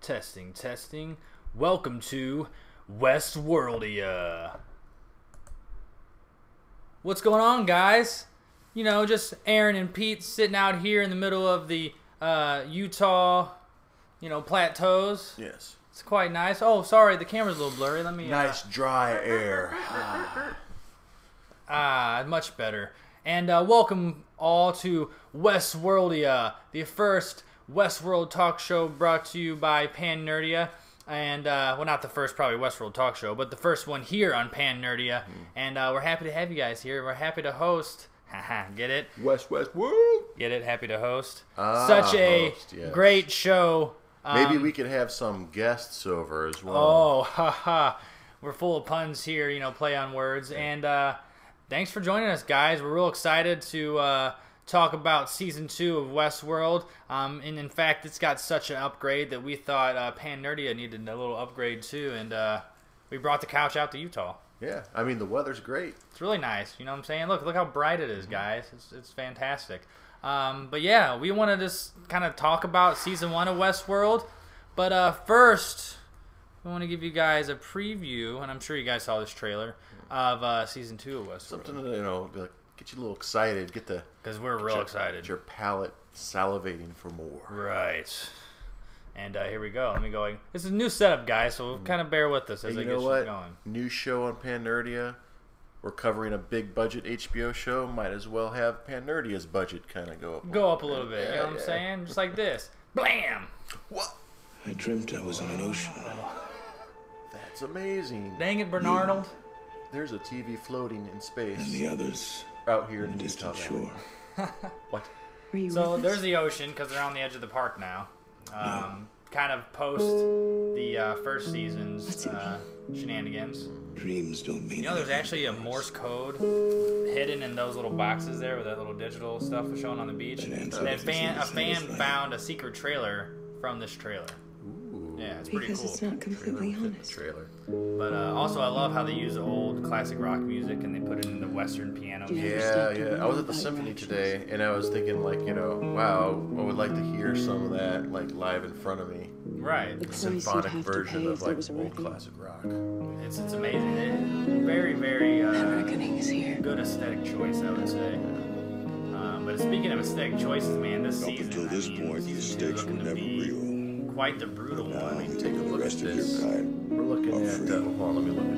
Testing, testing. Welcome to WestWorldia. What's going on, guys? You know, just Aaron and Pete sitting out here in the middle of the Utah, plateaus. Yes. It's quite nice. Oh, sorry, the camera's a little blurry. Let me... Nice dry air. Much better. And welcome all to WestWorldia, the first WestWorld talk show brought to you by PanNerdia. And, well, not the first probably WestWorld talk show, but the first one here on PanNerdia. And we're happy to have you guys here. We're happy to host. Haha, get it? WestWorld. Get it? Happy to host. Such a great show. Maybe we could have some guests over as well. Oh, haha. We're full of puns here, play on words. And thanks for joining us, guys. We're real excited to talk about Season 2 of WestWorld. And in fact, it's got such an upgrade that we thought PanNerdia needed a little upgrade too. And we brought the couch out to Utah. Yeah, I mean, the weather's great. It's really nice. You know what I'm saying? Look how bright it is, guys. It's fantastic. But yeah, we want to just kind of talk about Season 1 of WestWorld. But first, we want to give you guys a preview, and I'm sure you guys saw this trailer, of Season 2 of WestWorld. Something to, get you a little excited. Because we're real excited. Get your palate salivating for more. Right. And here we go. Let me go. This is a new setup, guys, so kind of bear with us as I get shit going. New show on PanNerdia. We're covering a big budget HBO show. Might as well have PanNerdia's budget kind of go up. A little bit. You know what I'm saying? Just like this. Blam! What? I dreamt I was on an ocean. That's amazing. Dang it, Bernardo. There's a TV floating in space. And the others out here in the distant shore. What? So there's the ocean because they're on the edge of the park now. Kind of post the first season's shenanigans. Dreams don't mean there's actually a Morse code hidden in those little boxes there with that little digital stuff showing on the beach. A fan found a secret trailer from this trailer. Ooh. Yeah, it's pretty cool. Because it's not completely honest. Trailer. But also, I love how they use old classic rock music and they put it in the Western piano. Yeah. I was at the symphony today, and I was thinking, wow, I would like to hear some of that, live in front of me. Right. The symphonic version of old classic rock. It's amazing. Very, very good aesthetic choice, I would say. But speaking of aesthetic choices, man, this season, until this point, the stakes were never real. Quite the brutal one. I mean, take a look at this. We're looking at. Hold on, let me look at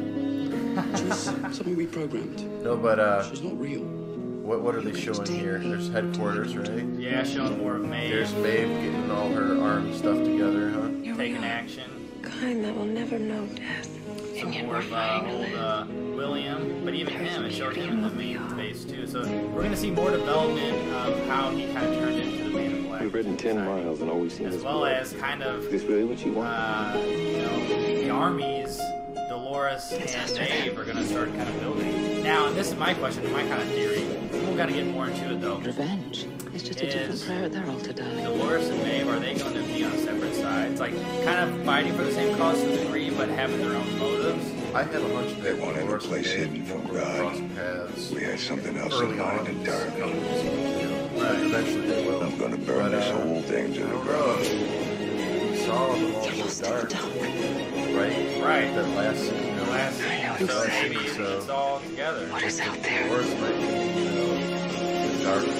it. She's something reprogrammed. No, but she's not real. What are they showing here? There's headquarters, right? Yeah, showing more of Maeve. There's Maeve getting all her army stuff together, huh? Taking action. Kind that will never know death. Some more of old William, but even him, it showed him in the main base too. So we're going to see more development of how he kind of turned into the Man in Black. We've ridden 10 miles and all we've seen as well as kind of is this really what you want? The armies, Dolores and Maeve are going to start kind of building. Now, and this is my question, my kind of theory. We've got to get more into it though. Revenge. It's just a different prayer at their altar, darling. Dolores and Maeve, are they going to be on separate sides? Kind of fighting for the same cause to a degree, but having their own motives? I have a hunch They wanted a place hidden from God. We had something else in mind in dark. Right, eventually they will. I'm gonna burn this whole thing to the ground. We saw them all go dark. Right. That last scene. So maybe it's all together. What is out there? The dark for a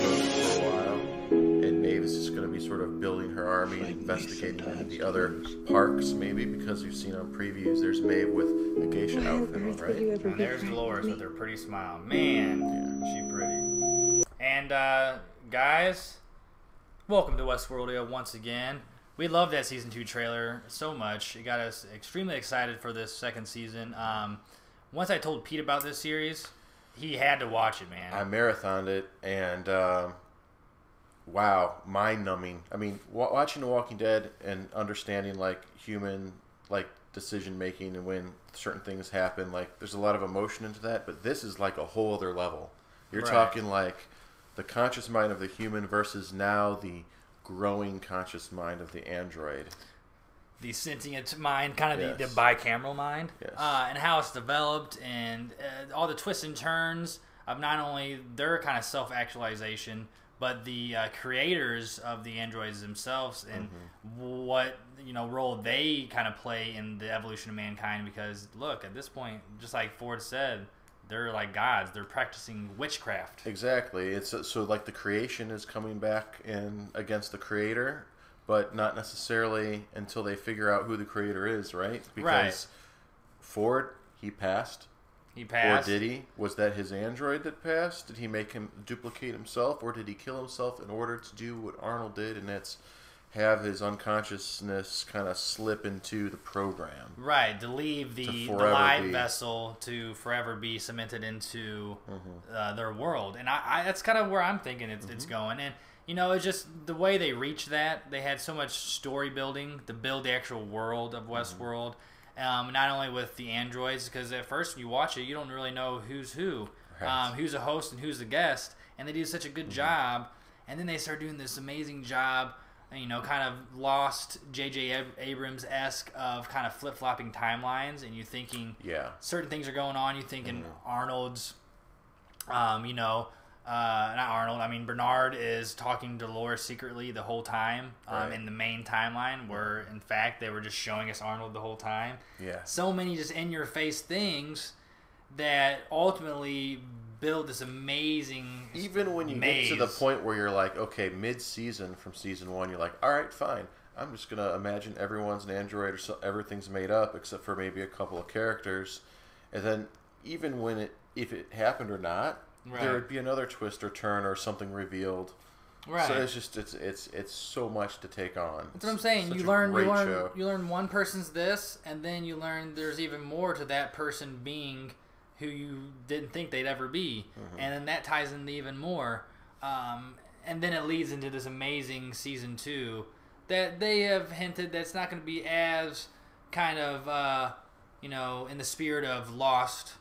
while. And Maeve is just going to be sort of building her army and investigating into the other parks, maybe, because you've seen on previews, there's Maeve with a geisha outfit on, right? And there's Dolores with her pretty smile. Man, she pretty. And, guys, welcome to WestWorldia once again. We love that Season 2 trailer so much. It got us extremely excited for this second season. Once I told Pete about this series, he had to watch it, man. I marathoned it, and wow, mind-numbing. I mean, watching The Walking Dead and understanding, human, decision-making and when certain things happen, there's a lot of emotion into that, but this is, a whole other level. You're talking, the conscious mind of the human versus now the growing conscious mind of the android. The sentient mind, kind of the bicameral mind, and how it's developed, and all the twists and turns of not only their kind of self-actualization, but the creators of the androids themselves and what role they kind of play in the evolution of mankind. Because look, at this point, just like Ford said, they're like gods. They're practicing witchcraft. Exactly. It's so like the creation is coming back in against the creator, but not necessarily until they figure out who the creator is, right? Because Ford, he passed. He passed. Or did he? Was that his android that passed? Did he make him duplicate himself, or did he kill himself in order to do what Arnold did, and that's have his unconsciousness kind of slip into the program? Right, to leave the live vessel to forever be cemented into their world. And I that's kind of where I'm thinking it's going. And, it's just the way they reached that. They had so much story building to build the actual world of WestWorld. Not only with the androids, because at first when you watch it, you don't really know who's who, who's a host and who's a guest, and they do such a good job. And then they start doing this amazing job, kind of lost J.J. Abrams-esque of kind of flip-flopping timelines, and you thinking certain things are going on. You thinking Arnold's, not Arnold. I mean, Bernard is talking to Dolores secretly the whole time in the main timeline, where in fact they were just showing us Arnold the whole time. Yeah. So many just in-your-face things that ultimately build this amazing Even when you maze. Get to the point where you're like, okay, mid-season from season 1, you're like, all right, fine. I'm just going to imagine everyone's an android, or everything's made up except for maybe a couple of characters. And then even when if it happened or not, there would be another twist or turn or something revealed. Right. So it's just it's so much to take on. That's what I'm saying. You learn one person's this, and then you learn there's even more to that person being who you didn't think they'd ever be, and then that ties into even more. And then it leads into this amazing season 2 that they have hinted that's not going to be as kind of in the spirit of Lost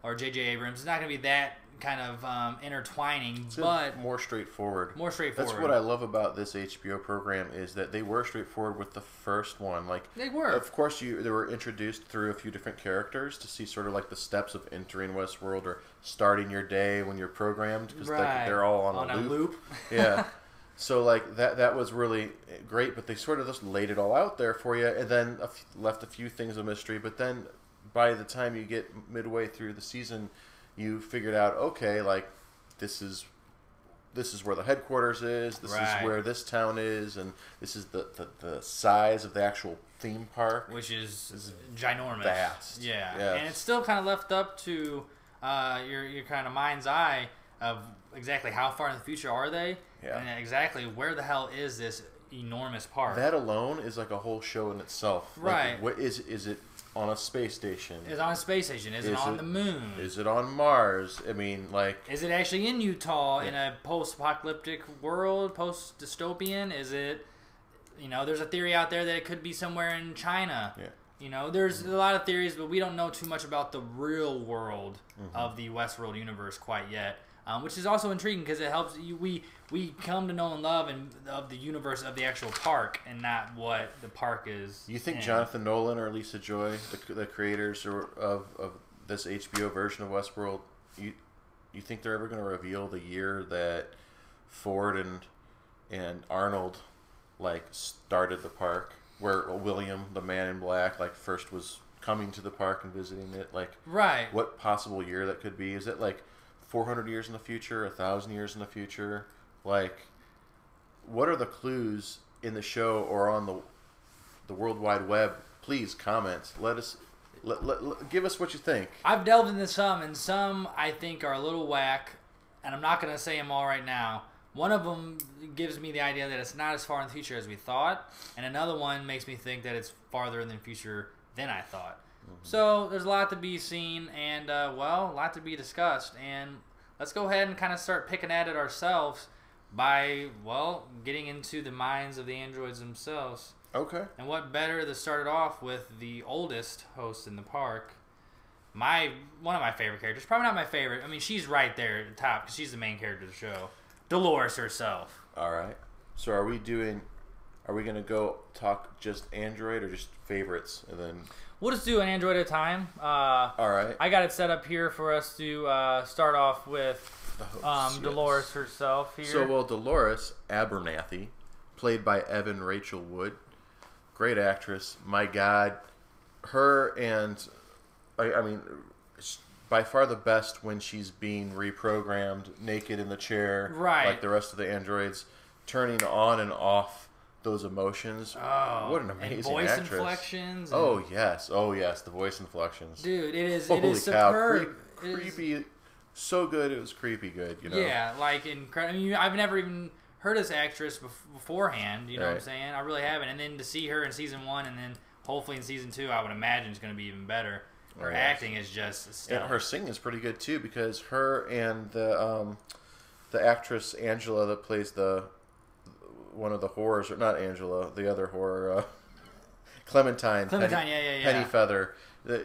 or J.J. Abrams. It's not going to be that kind of intertwining, but more straightforward. That's what I love about this HBO program, is that they were straightforward with the first one. Like, they were. Of course, they were introduced through a few different characters to see sort of like the steps of entering WestWorld or starting your day when you're programmed, because they're all on a loop. Yeah. So like that was really great, but they sort of just laid it all out there for you, and then left a few things a mystery. But then by the time you get midway through the season, you figured out, okay, like this is where the headquarters is. This is where this town is, and this is the size of the actual theme park, which is ginormous, vast. Yeah, and it's still kind of left up to your kind of mind's eye of exactly how far in the future are they, and exactly where the hell is this enormous park. That alone is like a whole show in itself. Right? Like, what is it? On a space station. Is it on a space station? Is it on the moon? Is it on Mars? I mean, like... Is it actually in Utah in a post-apocalyptic world, post-dystopian? Is it... there's a theory out there that it could be somewhere in China. Yeah. There's a lot of theories, but we don't know too much about the real world of the WestWorld universe quite yet. Which is also intriguing, because it helps we come to know and love of the universe of the actual park, and not what the park is. You think Jonathan Nolan or Lisa Joy, the creators of this HBO version of WestWorld, you think they're ever going to reveal the year that Ford and Arnold like started the park, where William, the man in black, like first was coming to the park and visiting it? Like, what possible year that could be? Is it like 400 years in the future, 1,000 years in the future? Like, what are the clues in the show or on the World Wide Web? Please comment. Give us what you think. I've delved into some, and some I think are a little whack, and I'm not going to say them all right now. One of them gives me the idea that it's not as far in the future as we thought, and another one makes me think that it's farther in the future than I thought. So there's a lot to be seen, and a lot to be discussed. And let's go ahead and kind of start picking at it ourselves by getting into the minds of the androids themselves. Okay. And what better to start it off with the oldest host in the park, one of my favorite characters. Probably not my favorite. I mean, she's right there at the top because she's the main character of the show, Dolores herself. All right. So are we going to go talk just android or just favorites, and then? We'll just do an android at a time. All right. I got it set up here for us to start off with The hosts, yes. Dolores herself here. So, well, Dolores Abernathy, played by Evan Rachel Wood. Great actress. My God. Her and, I mean, by far the best when she's being reprogrammed, naked in the chair, right? Like the rest of the androids, turning on and off those emotions. Oh, what an amazing and voice actress! inflections. Oh yes, the voice inflections. Dude, it is cow. superb. Creepy, so good. It was creepy good. You know. Yeah, like incredible. I mean, I've never even heard of this actress beforehand. You know what I'm saying? I really haven't. And then to see her in season 1, and then hopefully in season 2, I would imagine it's going to be even better. Her acting is just stellar. And her singing is pretty good too, because her and the actress Angela that plays one of the horrors, or not Angela, the other horror, Clementine, Penny Feather.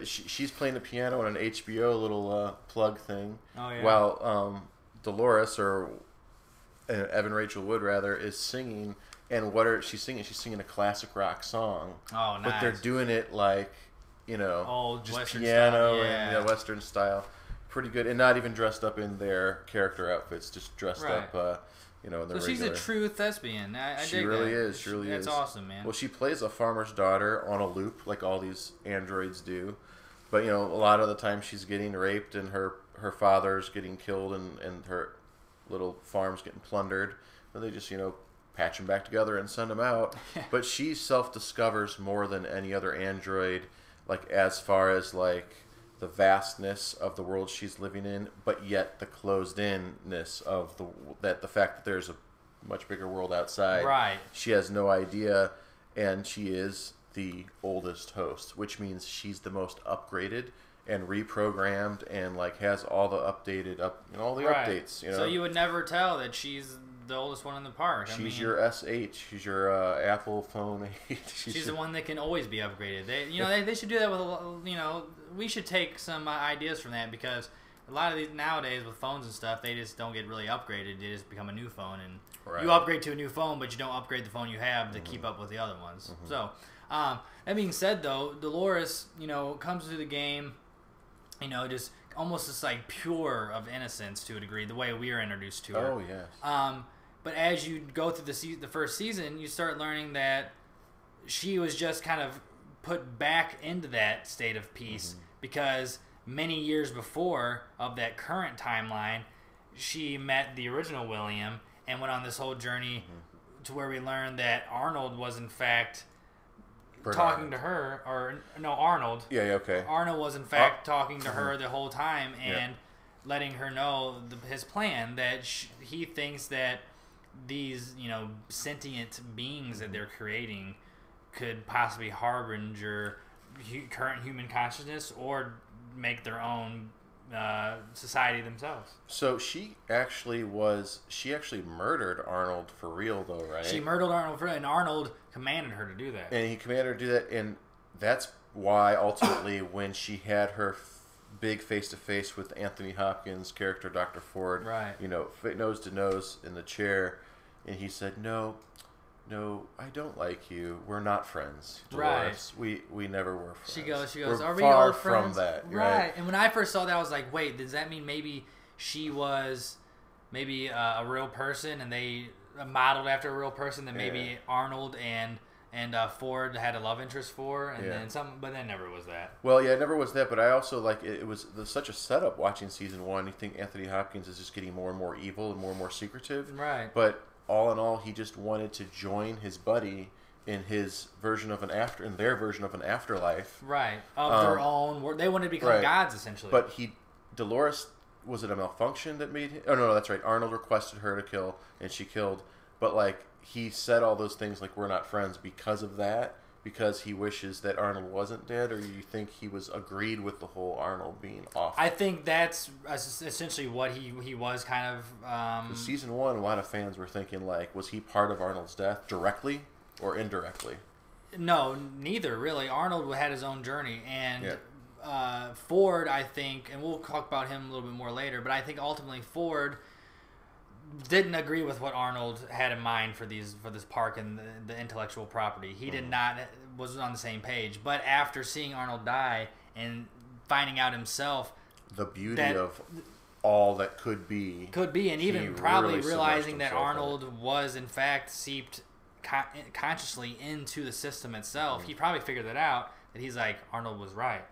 She's playing the piano on an HBO little plug thing, while Dolores, or Evan Rachel Wood rather, is singing. And she's singing? She's singing a classic rock song. Oh, nice. But they're doing it like, old just Western piano style, and Western style. Pretty good, and not even dressed up in their character outfits, just dressed up, in their regular. So she's a true thespian. I she dig really that. is. She really That's is. awesome, man. Well, she plays a farmer's daughter on a loop, like all these androids do. But a lot of the time she's getting raped, and her father's getting killed, and her little farm's getting plundered. So they just patch them back together and send them out. But she self-discovers more than any other android, like as far as like the vastness of the world she's living in, but yet the closed-inness of the fact that there's a much bigger world outside. Right. She has no idea, and she is the oldest host, which means she's the most upgraded and reprogrammed, and like has all the updated updates. So you would never tell that she's the oldest one in the park. She's your SH. She's your Apple phone 8. She's the one that can always be upgraded. They should do that with we should take some ideas from that, because a lot of these nowadays with phones and stuff, they just don't get really upgraded. They just become a new phone, and you upgrade to a new phone, but you don't upgrade the phone you have to keep up with the other ones. So that being said, though, Dolores, comes to the game, just almost just like pure of innocence to a degree, the way we are introduced to her. Oh yes. But as you go through the first season, you start learning that she was just kind of put back into that state of peace because many years before of that current timeline, she met the original William and went on this whole journey to where we learned that Arnold was in fact talking to her, or no, Arnold. Yeah, okay. Arnold was in fact talking to her the whole time and letting her know his plan, that he thinks that these, sentient beings that they're creating could possibly harbinger current human consciousness or make their own society themselves. So she actually murdered Arnold for real, though, right? She murdered Arnold and Arnold commanded her to do that. And he commanded her to do that, and that's why ultimately when she had her big face-to-face with Anthony Hopkins' character, Dr. Ford, nose to nose in the chair, and he said, no, I don't like you. We're not friends, Dolores. Right. We never were friends. She goes, we're are we far old friends? From that. Right. And when I first saw that, I was like, wait, does that mean maybe she was a real person and they modeled after a real person that maybe Arnold and Ford had a love interest for, and then something, but then never was that. Well, yeah, it never was that, but I also it was such a setup watching season 1. You think Anthony Hopkins is just getting more and more evil and more secretive. Right. But all in all, he just wanted to join his buddy in his version of in their version of an afterlife. Right. Of their own. They wanted to become gods, essentially. But Dolores, was it a malfunction that made him? Oh, no, that's right. Arnold requested her to kill, and she killed. But, he said all those things like, we're not friends because of that, because he wishes that Arnold wasn't dead, or you think he was agreed with the whole Arnold being off? I think that's essentially what he was kind of... Season 1, a lot of fans were thinking, was he part of Arnold's death directly or indirectly? No, neither, really. Arnold had his own journey, and Ford, I think, and we'll talk about him a little bit more later, but I think ultimately Ford didn't agree with what Arnold had in mind for this park and the intellectual property. He did not was on the same page. But after seeing Arnold die and finding out himself the beauty of all that could be. Could be, and even He probably really realizing submerged that himself in Arnold was in fact seeped consciously into the system itself. He probably figured that out. That he's like, Arnold was right,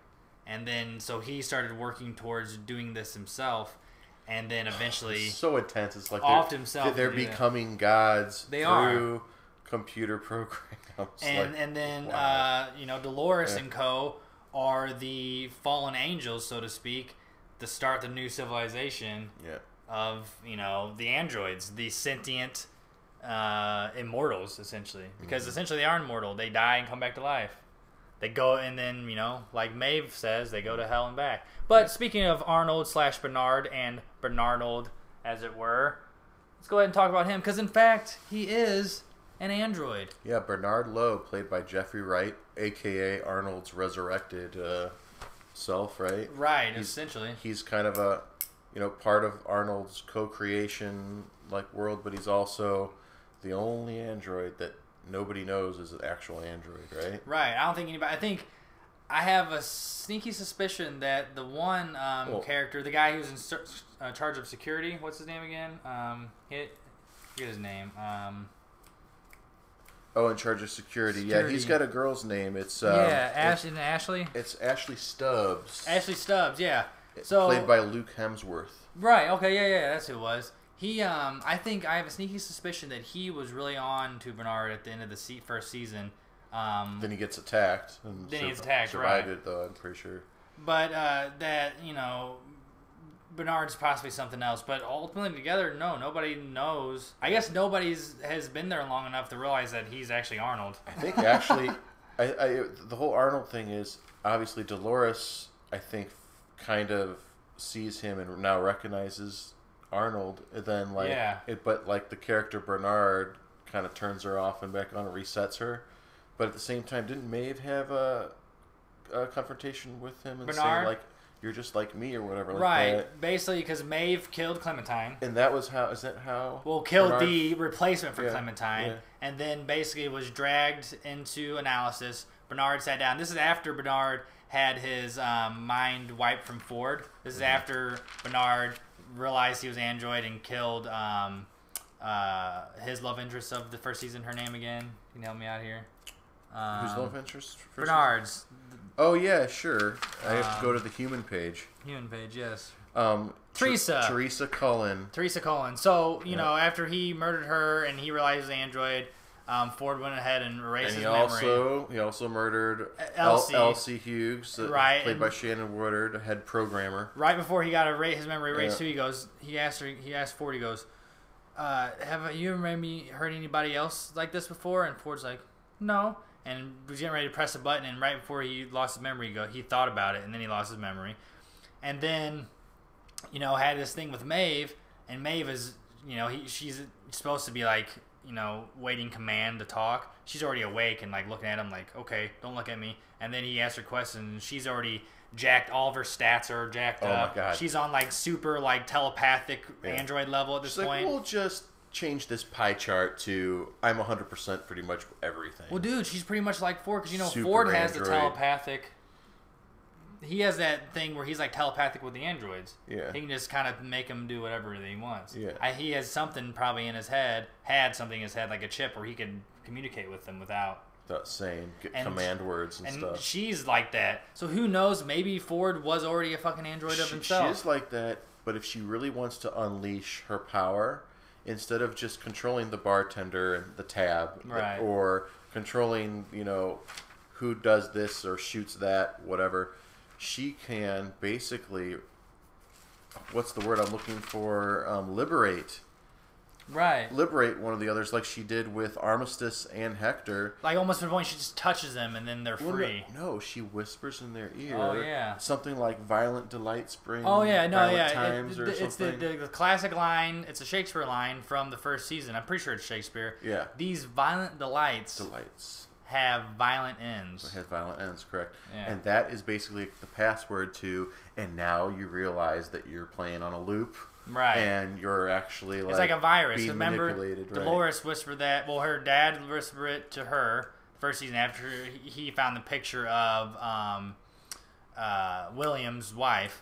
and then so he started working towards doing this himself, and then eventually It's so intense. It's like offed himself. they're to do that. becoming gods They through computer programs. And then wow. you know, Dolores and co. are the fallen angels, so to speak, to start the new civilization of, you know, the androids, the sentient immortals, essentially. Because essentially they are immortal. They die and come back to life. They go, and then, you know, like Maeve says, they go to hell and back. But speaking of Arnold / Bernard and Bernardold, as it were, let's go ahead and talk about him. Because, in fact, he is an android. Yeah, Bernard Lowe, played by Jeffrey Wright, a.k.a. Arnold's resurrected self, right? Right, essentially. He's kind of a, you know, part of Arnold's co-creation like world, but he's also the only android that nobody knows is an actual android, right? Right. I don't think anybody. I think I have a sneaky suspicion that the one character, the guy who's in charge of security, what's his name again? Forget his name. Oh, in charge of security. Yeah, he's got a girl's name. It's Ashley. It's Ashley Stubbs. Ashley Stubbs. Yeah. So played by Luke Hemsworth. Right. Okay. Yeah. That's who it was. He, I think I have a sneaky suspicion that he was really on to Bernard at the end of the first season. Then he gets attacked. And then he gets attacked, survived right. it, though, I'm pretty sure. But that, you know, Bernard's possibly something else. But ultimately together, no, nobody knows. I guess nobody has been there long enough to realize that he's actually Arnold. I think actually, the whole Arnold thing is, obviously Dolores, I think, kind of sees him and now recognizes Arnold, and then but like the character Bernard kind of turns her off and back on and resets her. But at the same time, didn't Maeve have a confrontation with him and Bernard? say like, "You're just like me" or whatever? Right. Like that. Basically, because Maeve killed Clementine. And that was how. Is that how? Well, killed Bernard, the replacement for Clementine, and then basically was dragged into analysis. Bernard sat down. This is after Bernard had his mind wiped from Ford. This is after Bernard realized he was android and killed his love interest of the first season. Her name again? Can you help me out here? Whose love interest? Bernard's. Oh yeah, sure. I have to go to the human page. Human page, yes. Teresa Cullen. Teresa Cullen. So you know, after he murdered her and he realized he was android, Ford went ahead and erased his memory. He also murdered Elsie Hughes, played by Shannon Woodard, head programmer. Right before he got his memory erased too, he asked Ford, he goes, have you maybe heard anybody else like this before? And Ford's like, no. And was getting ready to press a button, and right before he lost his memory, he thought about it, and then he lost his memory. And then, you know, had this thing with Maeve, and Maeve is, you know, she's supposed to be like, you know, waiting command to talk. She's already awake and like looking at him like, okay, don't look at me. And then he asks her questions, and she's already jacked. All of her stats are jacked up. My God. She's on like super like telepathic android level at this point. Like, we'll just change this pie chart to I'm 100% pretty much everything. Well, dude, she's pretty much like Ford, because you know Super Ford has android. the telepathic. He has that thing where he's like telepathic with the androids. Yeah. He can just kind of make them do whatever he wants. Yeah. He has something probably in his head, had like a chip where he could communicate with them without saying command words and stuff. And she's like that. So who knows? Maybe Ford was already a fucking android of himself. She is like that, but if she really wants to unleash her power, instead of just controlling the bartender and the tab, right, or controlling, you know, who does this or shoots that, whatever, she can basically, what's the word I'm looking for? Liberate. Right. Liberate one of the others, like she did with Armistice and Hector. Like almost to the point she just touches them and then they're free. No, she whispers in their ear. Oh yeah. Something like "Violent delights bring." Oh yeah, no, violent yeah. times or it's something. the classic line. It's a Shakespeare line from the first season. I'm pretty sure it's Shakespeare. Yeah. These violent delights have violent ends. It has violent ends, correct. Yeah. And that is basically the password to, and now you realize that you're playing on a loop. Right. And you're actually like, it's like a virus. being Remember, manipulated, right? Dolores whispered that. Well, her dad whispered it to her first season after he found the picture of William's wife.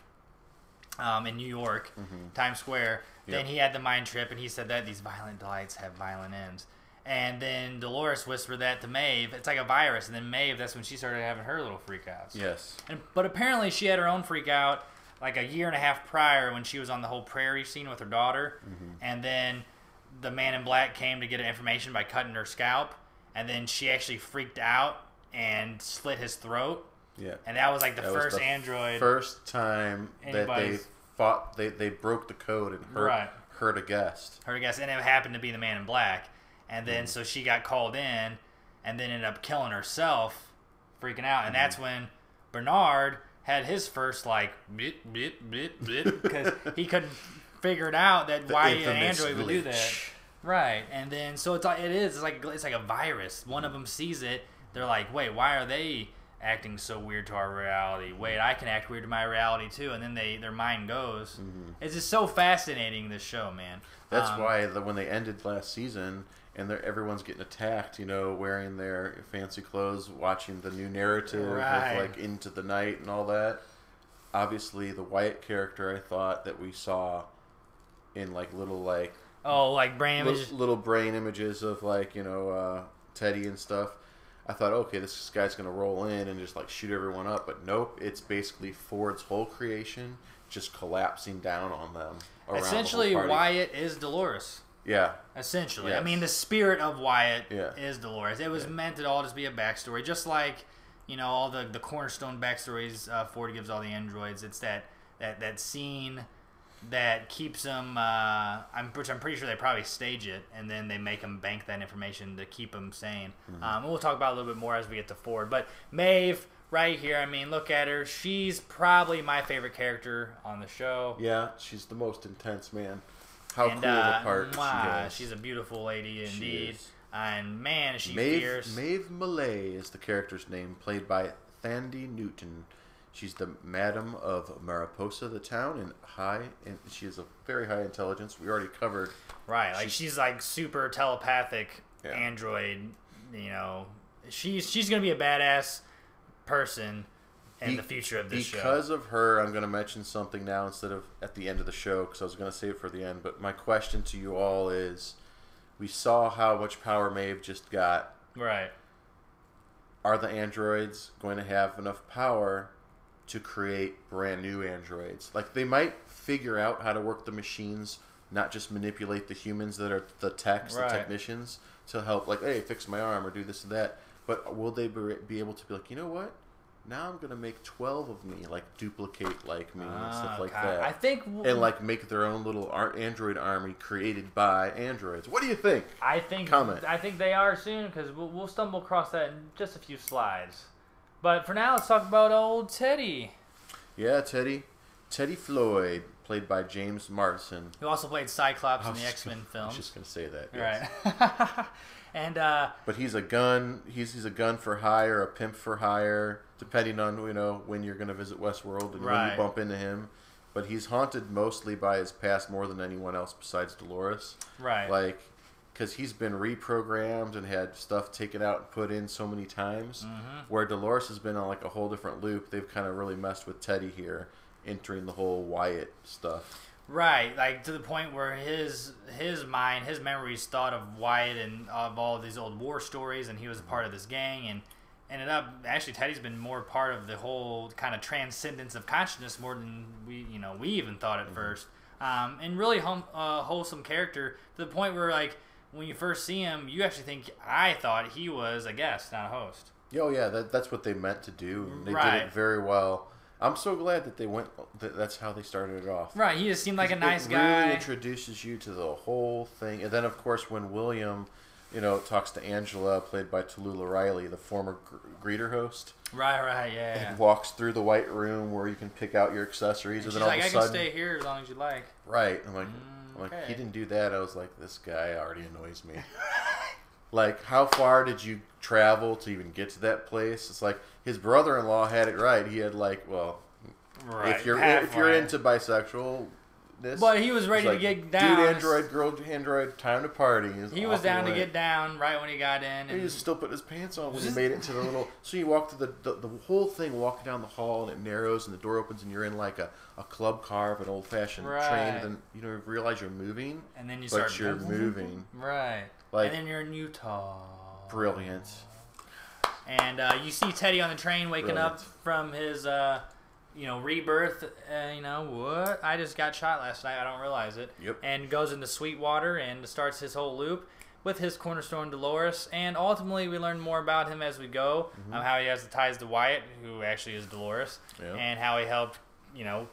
in New York, Times Square. Then he had the mind trip, and he said that these violent delights have violent ends. And then Dolores whispered that to Maeve. It's like a virus. And then Maeve, that's when she started having her little freakouts. Yes. But apparently she had her own freak out like a year and a half prior when she was on the whole prairie scene with her daughter. And then the man in black came to get information by cutting her scalp. And then she actually freaked out and slit his throat. Yeah. And that was like the first android. First time that they fought, they broke the code and hurt a guest. Hurt a guest. And it happened to be the man in black. And then so she got called in and then ended up killing herself, freaking out. And that's when Bernard had his first, like, bit, because he couldn't figure it out that why an android would do that. Right. And then, so it's like a virus. One of them sees it. They're like, wait, why are they acting so weird to our reality? Wait, I can act weird to my reality too. And then their mind goes. It's just so fascinating, this show, man. That's why when they ended last season and everyone's getting attacked, you know, wearing their fancy clothes, watching the new narrative of like Into the Night and all that. Obviously, the Wyatt character, I thought that we saw in like little like brain images, little brain images of like, you know, Teddy and stuff. I thought, okay, this guy's gonna roll in and just like shoot everyone up, but nope. It's basically Ford's whole creation just collapsing down on them. Essentially, Wyatt is Dolores. Yeah. Essentially. Yes. I mean, the spirit of Wyatt is Dolores. It was meant to all just be a backstory. Just like, you know, all the cornerstone backstories Ford gives all the androids. It's that scene that keeps them, which I'm pretty sure they probably stage it, and then they make them bank that information to keep them sane. We'll talk about it a little bit more as we get to Ford. But Maeve, right here, I mean, look at her. She's probably my favorite character on the show. Yeah, she's the most intense, man. How cool of a part she is. She's a beautiful lady indeed. And man, is she fierce. Maeve Millay is the character's name, played by Thandie Newton. She's the Madam of Mariposa, the town, and she has a very high intelligence. We already covered. Right, like she's like super telepathic android. You know, she's gonna be a badass person in the future of this show. Because of her, I'm going to mention something now instead of at the end of the show, because I was going to save it for the end. But my question to you all is, we saw how much power Maeve just got. Right. Are the androids going to have enough power to create brand new androids? Like, they might figure out how to work the machines, not just manipulate the humans that are the techs, the technicians, to help, like, hey, fix my arm or do this and that. But will they be able to be like, you know what? Now I'm gonna make 12 of me, like duplicate like me and stuff like that. I think, and like make their own little android army created by androids. What do you think? Comment. I think they are soon, because we'll stumble across that in just a few slides. But for now, let's talk about old Teddy. Yeah, Teddy Floyd, played by James Marsden, who also played Cyclops in the X-Men film. I was just gonna say that. Yes. Right. And but he's a gun. He's a gun for hire, a pimp for hire, depending on when you're going to visit WestWorld and when you bump into him. But he's haunted mostly by his past more than anyone else besides Dolores. Right. Like, because he's been reprogrammed and had stuff taken out and put in so many times. Where Dolores has been on like a whole different loop. They've kind of really messed with Teddy here, entering the whole Wyatt stuff. Right, like to the point where his mind, his memories thought of Wyatt and of all of these old war stories, and he was a part of this gang, and ended up, actually Teddy's been more part of the whole kind of transcendence of consciousness more than we even thought at first. And really wholesome character to the point where, like, when you first see him, you actually think, I thought he was a guest, not a host. Oh yeah, that's what they meant to do. And they did it very well. I'm so glad that they went. That's how they started it off. Right, he just seemed like a nice guy. It really introduces you to the whole thing, and then of course when William, talks to Angela, played by Tallulah Riley, the former greeter host. Right, yeah. And walks through the white room where you can pick out your accessories, and then all of a sudden, I can stay here as long as you like. Right, I'm like, he didn't do that. I was like, this guy already annoys me. Like, how far did you travel to even get to that place? It's like his brother-in-law had it right. He had if you're into bisexual, this. But he was ready to get down. Dude, android, girl, android, time to party. He was down to get down right when he got in. And he was still putting his pants on when he made it into the little... So you walk through the whole thing, walking down the hall, and it narrows, and the door opens, and you're in like a club car of an old-fashioned train, and then you don't realize you're moving. And then but you're moving. Right. Like, and then you're in Utah. Brilliant. And you see Teddy on the train waking up from his... rebirth, what? I just got shot last night. I don't realize it. Yep. And goes into Sweetwater and starts his whole loop with his cornerstone Dolores. And ultimately, we learn more about him as we go. How he has the ties to Wyatt, who actually is Dolores, and how he helped,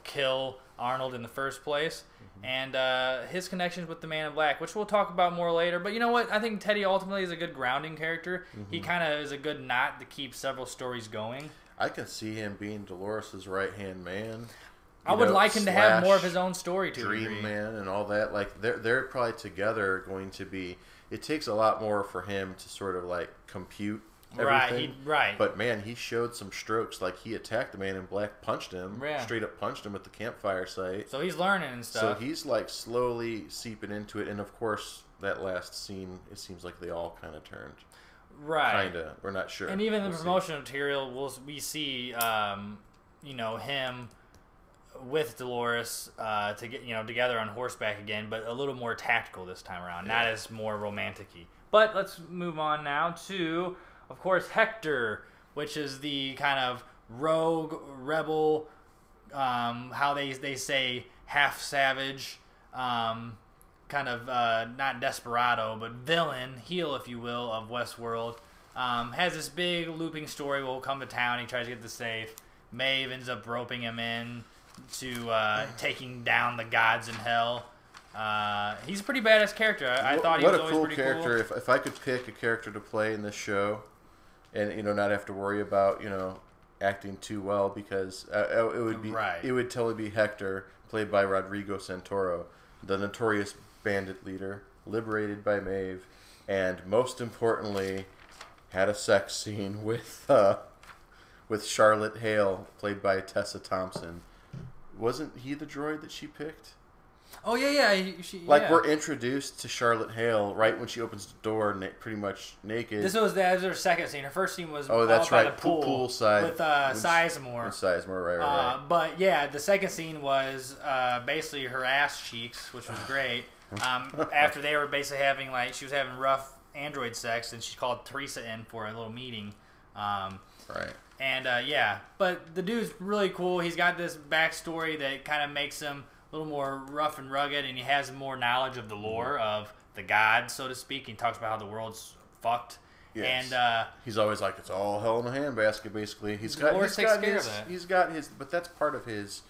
kill Arnold in the first place. And his connections with the Man in Black, which we'll talk about more later. But you know what? I think Teddy ultimately is a good grounding character. He kind of is a good knot to keep several stories going. I can see him being Dolores' right-hand man. I would like him to have more of his own story to Dream Man and all that. Like, they're probably together going to be... It takes a lot more for him to sort of, like, compute everything. Right. But, man, he showed some strokes. Like, he attacked the Man in Black, punched him, straight up punched him at the campfire site. So he's learning and stuff. So he's, like, slowly seeping into it. And, of course, that last scene, it seems like they all kind of turned. Right. Kinda. We're not sure. And even the promotional material, we see, him with Dolores to get together on horseback again, but a little more tactical this time around, not as more romantic-y. But let's move on now to, of course, Hector, which is the kind of rogue rebel, how they say half savage, kind of not desperado, but villain, heel, if you will, of WestWorld. Has this big looping story. Will come to town. He tries to get the safe. Maeve ends up roping him in to taking down the gods in hell. He's a pretty badass character. I thought he was always pretty cool. What a cool character. If I could pick a character to play in this show and, not have to worry about, acting too well, because it would totally be Hector, played by Rodrigo Santoro, the notorious bandit leader, liberated by Maeve, and most importantly, had a sex scene with Charlotte Hale, played by Tessa Thompson. Wasn't he the droid that she picked? Oh yeah. We're introduced to Charlotte Hale right when she opens the door, pretty much naked. That was her second scene. Her first scene was by the poolside with Sizemore. With Sizemore, right. But yeah, the second scene was basically her ass cheeks, which was great. After they were basically having she was having rough android sex, and she called Teresa in for a little meeting. Right. And but the dude's really cool. He's got this backstory that kind of makes him a little more rough and rugged, and he has more knowledge of the lore of the gods, so to speak. He talks about how the world's fucked. Yes. And he's always like, it's all hell in a handbasket, basically. He's got his, but that's part of his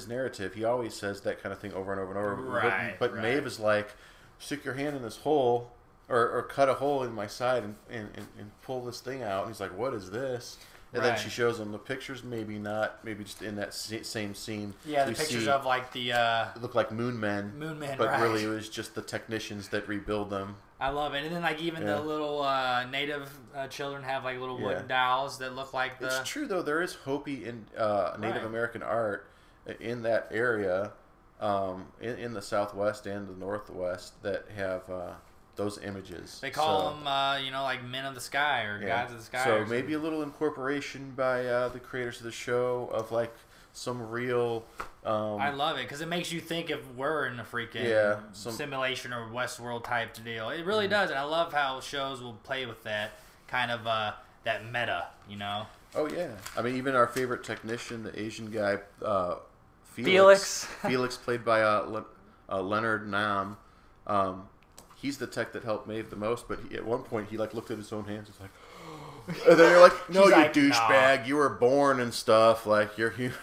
narrative. He always says that kind of thing over and over and over. Right. But Maeve is like, stick your hand in this hole, or cut a hole in my side and pull this thing out. And he's like, what is this? And then she shows him the pictures, maybe just in that same scene. Yeah, the pictures of the... look like moon men. But really it was just the technicians that rebuild them. I love it. And then even the little native children have little wooden dolls that look like the... It's true, though. There is Hopi in Native American art in that area, in the Southwest and the Northwest, that have... those images. They call them, men of the sky or gods of the sky. So maybe a little incorporation by the creators of the show of some real. I love it because it makes you think if we're in a freaking simulation or Westworld type deal. It really does, and I love how shows will play with that kind of that meta. Oh yeah, I mean even our favorite technician, the Asian guy, Felix, played by Leonard Nam. He's the tech that helped Maeve the most, but at one point he looked at his own hands. He's like, and then you're like, no, you douchebag, you were born and stuff. You're human.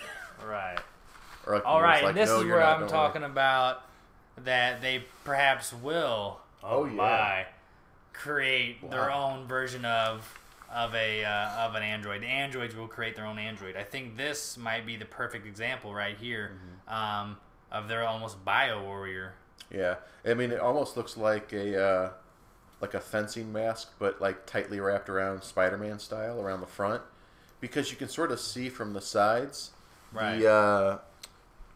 Right. All right, and this is where I'm talking about that they perhaps will. Create their own version of an android. The androids will create their own android. I think this might be the perfect example right here of their almost bio warrior. Yeah, I mean, it almost looks like a fencing mask, but tightly wrapped around Spider-Man style around the front, because you can sort of see from the sides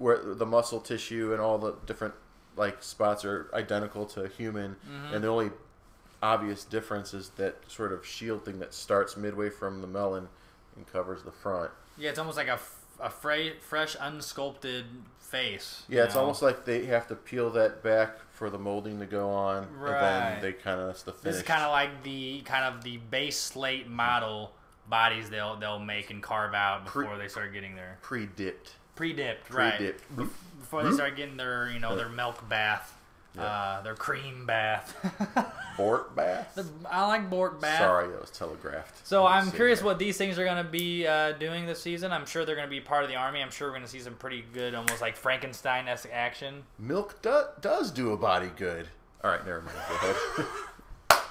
where the muscle tissue and all the different like spots are identical to human, and the only obvious difference is that sort of shield thing that starts midway from the melon and covers the front. Yeah, it's almost like a fresh, unsculpted face. Yeah, it's almost like they have to peel that back for the molding to go on, and then they kind of that's the finish. This is kind of like the base slate model bodies they'll make and carve out before they start getting their pre-dipped, right? Before they start getting their their milk bath. Their cream bath. Bort bath? I like Bort bath. Sorry, that was telegraphed. So I'm curious what these things are going to be doing this season. I'm sure they're going to be part of the army. I'm sure we're going to see some pretty good, almost like Frankenstein-esque action. Milk does do a body good. All right, never mind. Go ahead.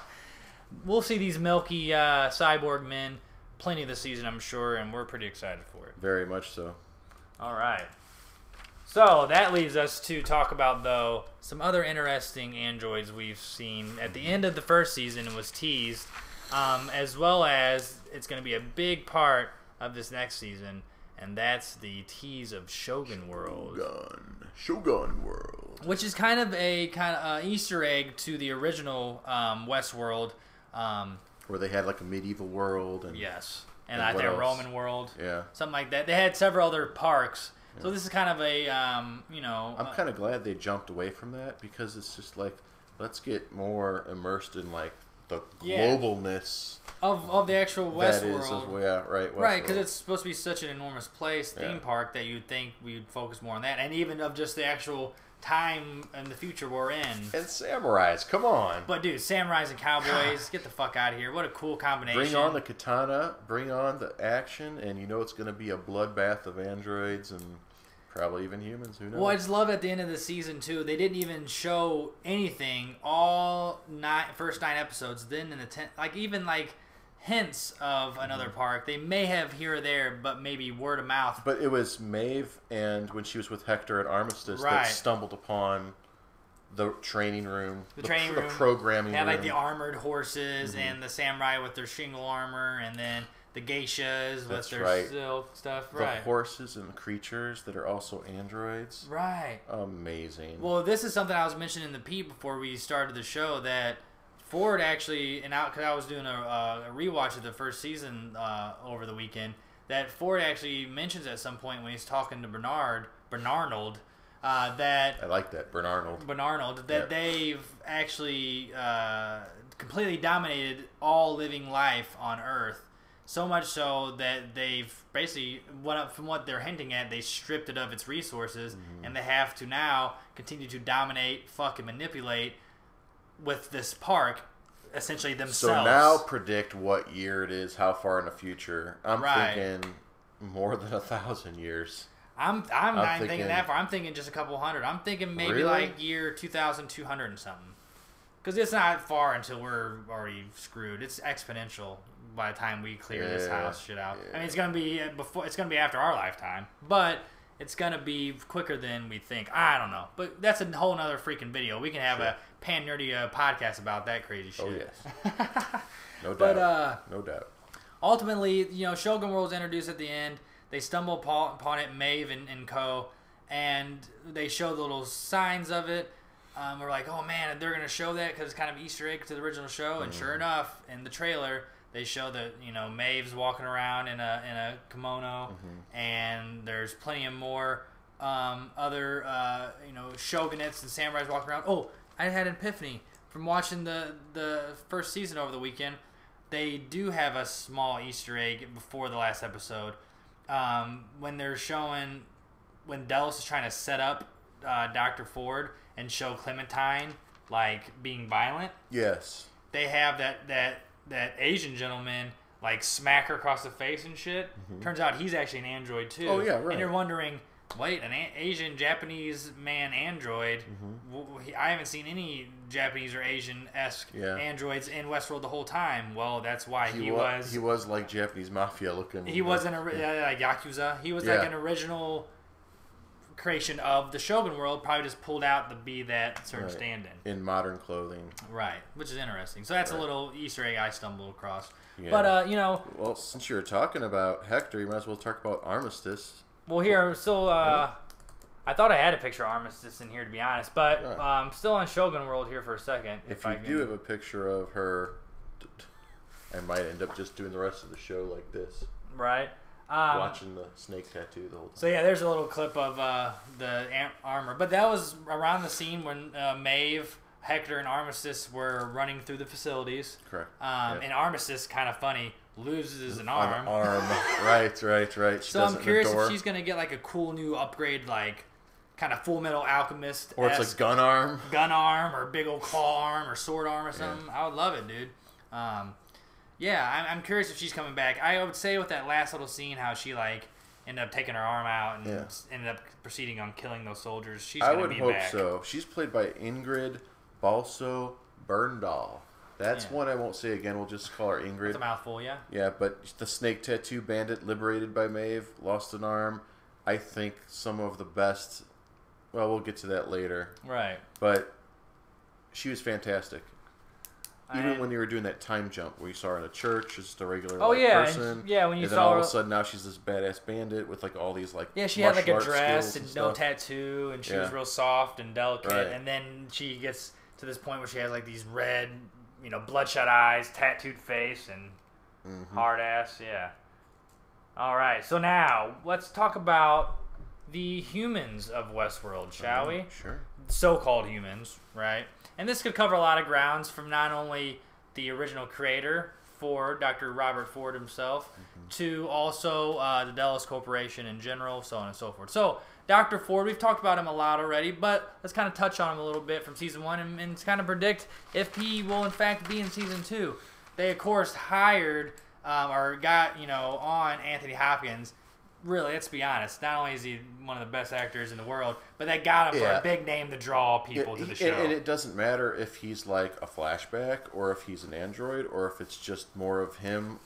We'll see these milky cyborg men plenty this season, I'm sure, and we're pretty excited for it. Very much so. All right. So that leaves us to talk about, though, some other interesting androids we've seen at the end of the first season and was teased, as well as it's going to be a big part of this next season, and that's the tease of Shogun World. Shogun World. Which is kind of a Easter egg to the original WestWorld. Where they had like a medieval world. And, yes. And I think a Roman world. Yeah. Something like that. They had several other parks. So this is kind of a, I'm kind of glad they jumped away from that because it's just like, let's get more immersed in like the globalness of the actual WestWorld. Right. Right, because it's supposed to be such an enormous place, theme park, that you'd think we'd focus more on that, and even of just the actual time and the future we're in. And samurais, come on. But dude, samurais and cowboys, get the fuck out of here. What a cool combination. Bring on the katana, bring on the action, and you know it's going to be a bloodbath of androids and probably even humans, who knows. Well, I just love at the end of the season too, they didn't even show anything all first 9 episodes. Then in the 10th, like even like hints of another park they may have here or there, but maybe word of mouth. But it was Maeve, and when she was with Hector at Armistice, that stumbled upon the training room, the programming room. Like the armored horses and the samurai with their shingle armor, and then the geishas with their silk stuff. The horses and the creatures that are also androids. Right. Amazing. Well, this is something I was mentioning in the Pete before we started the show, that Ford actually, because I was doing a rewatch of the first season over the weekend, that Ford actually mentions at some point when he's talking to Bernarnold, that... I like that, Bernarnold, that they've actually completely dominated all living life on Earth. So much so that they've basically, from what they're hinting at, they stripped it of its resources, and they have to now continue to dominate, fuck, and manipulate with this park, essentially themselves. So now predict what year it is, how far in the future. I'm thinking more than 1,000 years. I'm not thinking that far. I'm thinking just a couple hundred. I'm thinking maybe like year 2,200 and something. Because it's not far until we're already screwed. It's exponential by the time we clear this house shit out. I mean, it's gonna be It's gonna be after our lifetime, but it's gonna be quicker than we think. I don't know, but that's a whole nother freaking video. We can have a PanNerdia podcast about that crazy shit. Oh yes, no doubt. No doubt. Ultimately, Shogun World's introduced at the end. They stumble upon it, Maeve and co, and they show the little signs of it. We're like, oh man, they're gonna show that because it's kind of Easter egg to the original show. And sure enough, in the trailer, they show that Maeve's walking around in a kimono, and there's plenty of more other shogunates and samurais walking around. Oh, I had an epiphany from watching the first season over the weekend. They do have a small Easter egg before the last episode when they're showing when Delos is trying to set up Dr. Ford and show Clementine like being violent. Yes, they have that Asian gentleman like smack her across the face and shit. Turns out he's actually an android too. Oh yeah, right. And you're wondering, wait, an Asian Japanese man android? I haven't seen any Japanese or Asian-esque androids in WestWorld the whole time. Well, that's why he was like Japanese mafia looking. He was like Yakuza. He was like an original creation of the Shogun World, probably just pulled out to be that certain stand-in. In modern clothing. Right, which is interesting. So that's a little Easter egg I stumbled across. Yeah. But, Well, since you were talking about Hector, you might as well talk about Armistice. Well, here, so, I thought I had a picture of Armistice in here, to be honest, but still on Shogun World here for a second. If you do have a picture of her, I might end up just doing the rest of the show like this. Right. Watching the snake tattoo the whole time. So yeah, there's a little clip of the armor, but that was around the scene when Maeve, Hector, and Armistice were running through the facilities. Correct. And Armistice, kind of funny, loses an arm. Right. So I'm curious if she's gonna get like a cool new upgrade, like kind of Full Metal Alchemist, or it's like gun arm, or big old claw arm, or sword arm, or something. I would love it, dude. Yeah, I'm curious if she's coming back. I would say with that last little scene, how she like ended up taking her arm out and ended up proceeding on killing those soldiers. She's gonna be back. I would hope so. She's played by Ingrid Balso Berndahl. That's one I won't say again. We'll just call her Ingrid. That's a mouthful, yeah. Yeah, but the snake tattoo bandit liberated by Maeve, lost an arm. I think some of the best. Well, we'll get to that later. Right. But she was fantastic. Even when you were doing that time jump where you saw her in a church, just a regular person. When you and saw then all her, of a sudden now she's this badass bandit with like all these like she had like a dress and no tattoo, and she was real soft and delicate. Right. And then she gets to this point where she has like these red, bloodshot eyes, tattooed face, and hard ass. Yeah. All right, so now let's talk about the humans of Westworld, shall we? Sure. So-called humans, right? And this could cover a lot of grounds, from not only the original creator, Ford, Dr. Robert Ford himself, to also the Delos Corporation in general, so on and so forth. So, Dr. Ford, we've talked about him a lot already, but let's kind of touch on him a little bit from Season 1 and kind of predict if he will, in fact, be in Season 2. They, of course, hired or got, on Anthony Hopkins. Really, let's be honest. Not only is he one of the best actors in the world, but they got him for a big name to draw people to the show. And it doesn't matter if he's like a flashback, or if he's an android, or if it's just more of him.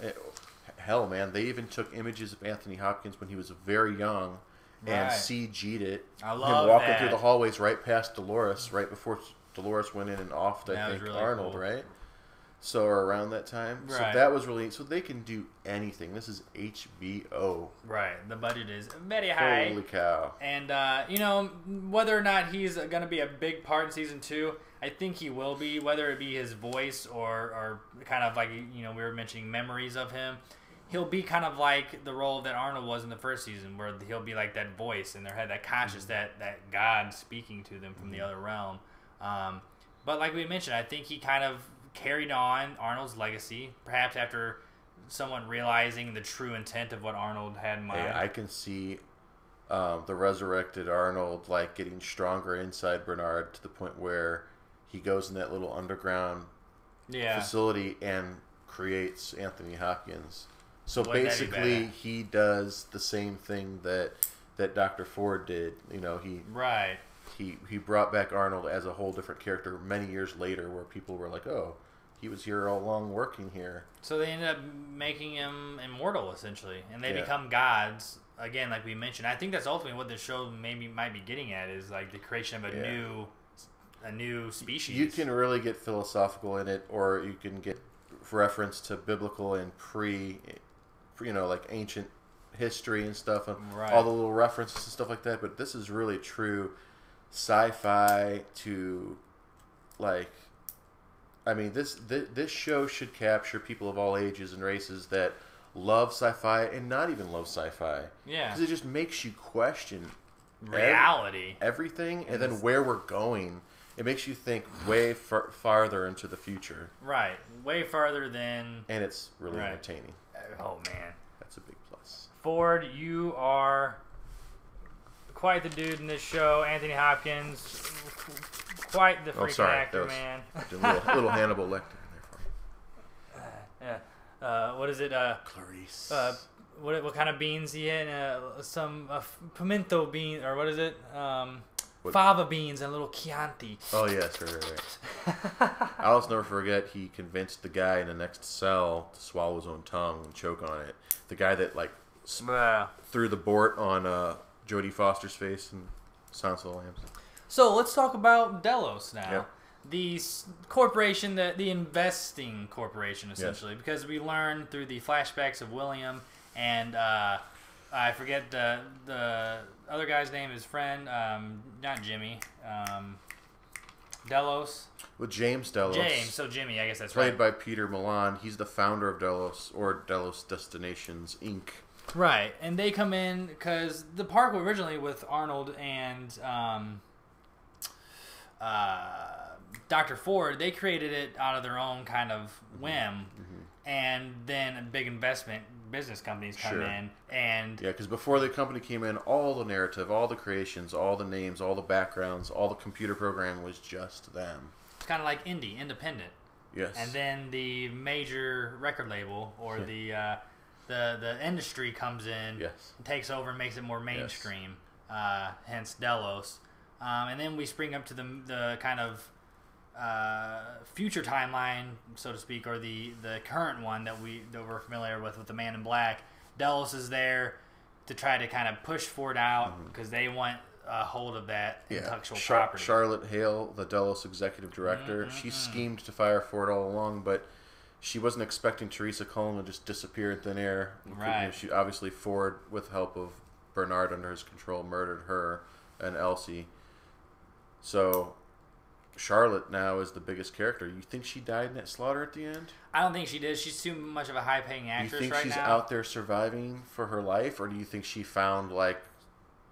Hell, man, they even took images of Anthony Hopkins when he was very young and CG'd it. I love him walking through the hallways right past Dolores, right before Dolores went in and offed, I think, really Arnold, cool. Right? So, or around that time. Right. So that was really... So they can do anything. This is HBO. Right. The budget is very high. Holy cow. And, whether or not he's going to be a big part in Season 2, I think he will be. Whether it be his voice or kind of like, we were mentioning memories of him. He'll be kind of like the role that Arnold was in the first season, where he'll be like that voice in their head, that conscious, that God speaking to them from the other realm. But like we mentioned, I think he kind of carried on Arnold's legacy, perhaps after someone realizing the true intent of what Arnold had in mind. Hey, I can see the resurrected Arnold like getting stronger inside Bernard to the point where he goes in that little underground facility and creates Anthony Hopkins. So basically, he does the same thing that Dr. Ford did. He brought back Arnold as a whole different character many years later, where people were like, "Oh, he was here all along, working here." So they ended up making him immortal, essentially, and they become gods again, like we mentioned. I think that's ultimately what the show might be getting at, is like the creation of a new species. You can really get philosophical in it, or you can get reference to biblical and like ancient history and stuff, and all the little references and stuff like that. But this is really true sci-fi to, like, I mean, this show should capture people of all ages and races that love sci-fi and not even love sci-fi. Yeah. Because it just makes you question reality, everything, and then where we're going. It makes you think way farther into the future. Right. Way farther than... And it's really entertaining. Oh, man. That's a big plus. Ford, you are quite the dude in this show. Anthony Hopkins, quite the freaking actor, man. A little Hannibal Lecter in there for me. What is it? Clarice. What kind of beans he in? Some pimento bean, or what is it? Fava beans and a little Chianti. Oh, yes, right. I'll also never forget, he convinced the guy in the next cell to swallow his own tongue and choke on it. The guy that, like, threw the bort on Jodie Foster's face in Silence of the Lambs. So, let's talk about Delos now. Yep. The corporation, the investing corporation, essentially. Yes. Because we learned through the flashbacks of William and I forget the other guy's name. His friend, not Jimmy, Delos. With James Delos. James, so Jimmy, I guess that's played right. by Peter Milan. He's the founder of Delos, or Delos Destinations, Inc. Right, and they come in because the park originally with Arnold and Dr. Ford, they created it out of their own kind of whim, and then big investment business companies come in, and yeah, because before the company came in, all the narrative, all the creations, all the names, all the backgrounds, all the computer programming was just them. it's kind of like independent. Yes. And then the major record label or the industry comes in, and takes over and makes it more mainstream. Hence Delos, and then we spring up to the kind of future timeline, so to speak, or the current one that we're familiar with the Man in Black. Delos is there to try to kind of push Ford out because they want a hold of that intellectual property. Charlotte Hale, the Delos executive director, she schemed to fire Ford all along, but she wasn't expecting Teresa Cullen to just disappear in thin air. Right. You know, she obviously Ford, with help of Bernard under his control, murdered her and Elsie. So Charlotte now is the biggest character. You think she died in that slaughter at the end? I don't think she did. She's too much of a high-paying actress right now. Do you think she's out there surviving for her life, or do you think she found like